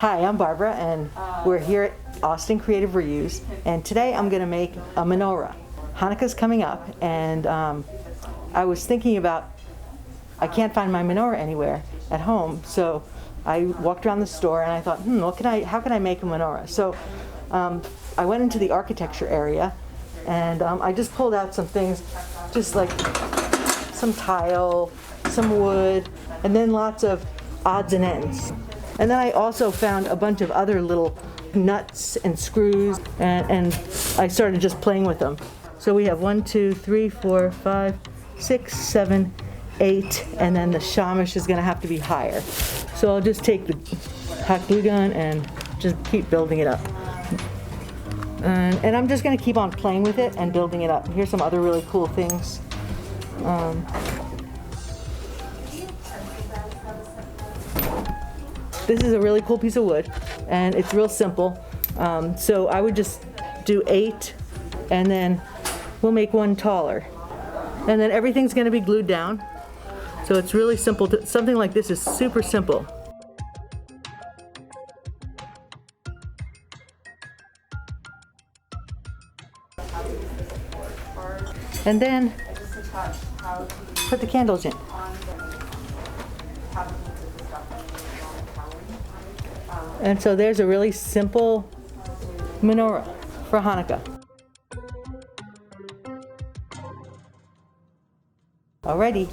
Hi, I'm Barbara, and we're here at Austin Creative Reuse, and today I'm going to make a menorah. Hanukkah's coming up, and I was thinking about, I can't find my menorah anywhere at home, so I walked around the store and I thought, how can I make a menorah? So I went into the architecture area, and I just pulled out some things, just like some tile, some wood, and then lots of odds and ends. And then I also found a bunch of other little nuts and screws, and I started just playing with them. So we have 1, 2, 3, 4, 5, 6, 7, 8, and then the shamash is going to have to be higher. So I'll just take the hot glue gun and just keep building it up. And I'm just going to keep on playing with it and building it up. Here's some other really cool things. This is a really cool piece of wood, and it's real simple. So I would just do 8, and then we'll make one taller. And then everything's going to be glued down. So it's really simple. Something like this is super simple. And then put the candles in. And so there's a really simple menorah for Hanukkah. Alrighty.